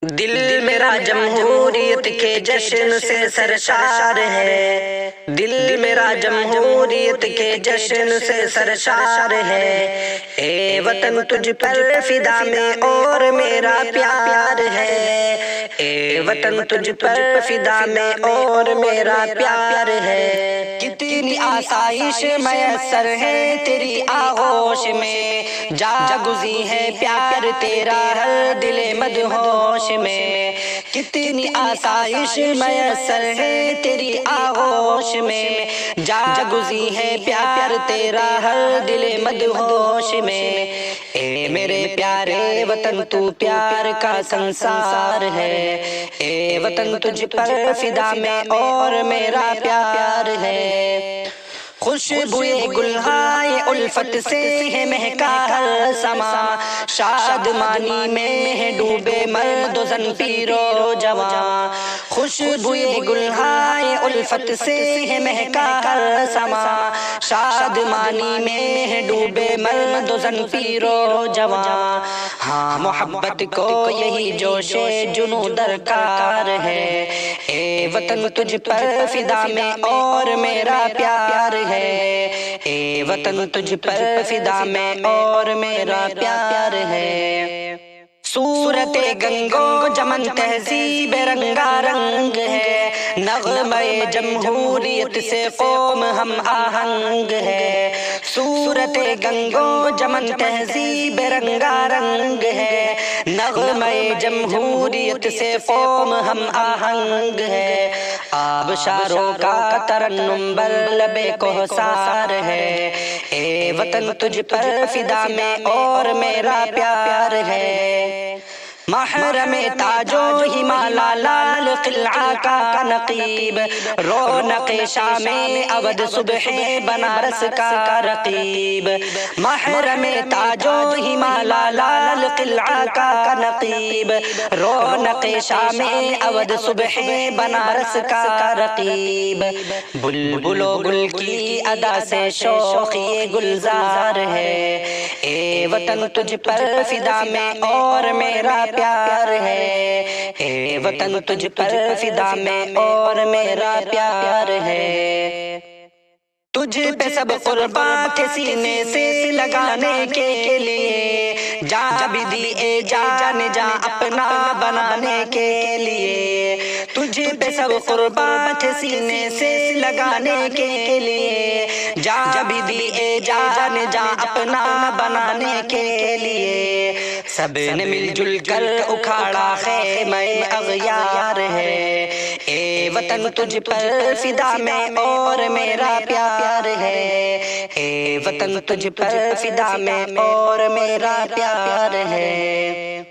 دل میرا جمہوریت کے جشن سے سرشار ہے، دل میرا جمہوریت کے جشن سے سرشار ہے، اے وطن تجھ پر فدا میں اور میرا پیار ہے، اے وطن تجھ پر فدا میں اور میرا پیار ہے۔ کتنی آسائش میسر ہے تیری آغوش میں، جاگزی ہے پیار تیرا ہر دل مدہوش میں، کتنی آسائش میسر ہے تیری آغوش میں، جاگزی ہے پیار تیرا ہر دل مدہوش میں، اے میرے پیارے وطن تو پیار کا سنسار ہے، اے وطن تجھ پر فدا میں اور میرا پیار ہے۔ خوشبوئے گلہائے الفت سے ہے مہکا ہر سما، شادمانی میں ہے ڈوبے مرد و زن پیر و جوان، خوشبوئے گلہائے الفت سے ہے مہکا ہر سما، شادمانی میں ہے ڈوبے مرد و زن پیر و جوان۔ ہاں محبت کو یہی جوش جنوں درکار ہے، اے وطن تجھ پر فدا میں اور میرا پیار ہے، اے وطن تجھ پر فدا میں اور میرا پیار ہے۔ صورت گنگو جمن تہذیب رنگا رنگ ہے، نغمہ جمہوریت سے قوم ہم آہنگ ہے، صورت گنگو جمن تہذیب رنگا رنگ ہے، نغمہ جمہوریت سے قوم ہم آہنگ ہے، آبشاروں کا ترنم بر لب کوثر ہے، اے وطن تجھ پر فدا میں اور میرا پیار ہے۔ محرم تاج و ہمالا لال قلعہ کا نقیب، رونق شام اودھ صبح بنارس کا رقیب، محرم تاج و ہمالا لال قلعہ کا نقیب، رونق شام اودھ صبح بنارس کا رقیب، بلبل و گل کی ادا سے شوخی گلزار ہے، اے وطن تجھ پر فدا میں اور میرا پیار ہے، اے وطن تجھ پر فدا میں اور میرا پیار ہے۔ تجھ پہ سب قرباں تھے سینے سے لگانے کے لیے، جان بھی دی اے جان جاں اپنا بنانے کے لیے، تجھ پہ سب قرباں تھے سینے سے لگانے کے لیے، جان بھی دی اے جان جاں اپنا بنانے کے لیے، سب نے مل جل کر اکھاڑا خیمہ اغیار ہے، اے وطن تجھ پر فدا میں اور میرا پیار ہے، اے وطن تجھ پر فدا میں اور میرا پیار ہے۔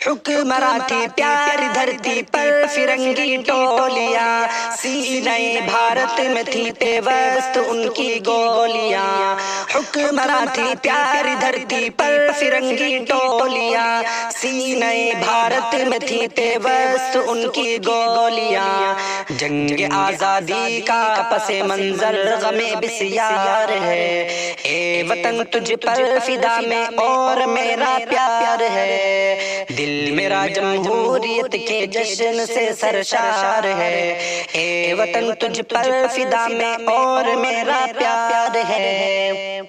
حکمراں تھی پیاری دھرتی پر فرنگی ٹولیاں، سینہ بھارت میں تھی پیوست ان کی گولیاں، حکمراں تھی پیاری دھرتی پر فرنگی ٹولیاں، سینہ بھارت میں تھی پیوست ان کی گولیاں، جنگ آزادی کا پس منظر غم بسیار ہے، اے وطن تجھ پر فدا میں اور میرا پیار ہے، دل میرا جمہوریت کے جشن سے سرشار ہے، اے وطن تجھ پر فدا میں اور میرا پیار ہے۔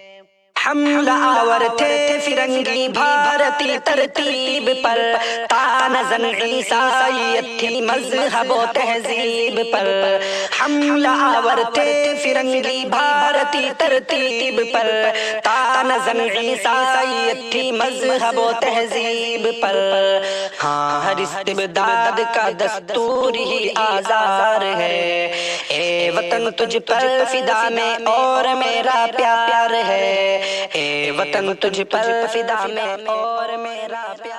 حملہ آور تھے فرنگی بھارتی ترتیب پر، تان زن عیسائیت تھی مذہب و تہذیب پر، حملہ آور تھے فرنگی بھارتی ترتیب پر، تان زن عیسائیت تھی مذہب و تہذیب پر، ہاں ہر استبداد کا دستور ہی آزار ہے، اے وطن تجھ پر فدا میں اور میرا پیار ہے، اے وطن تجھ پر فدا میں اور میرا پیار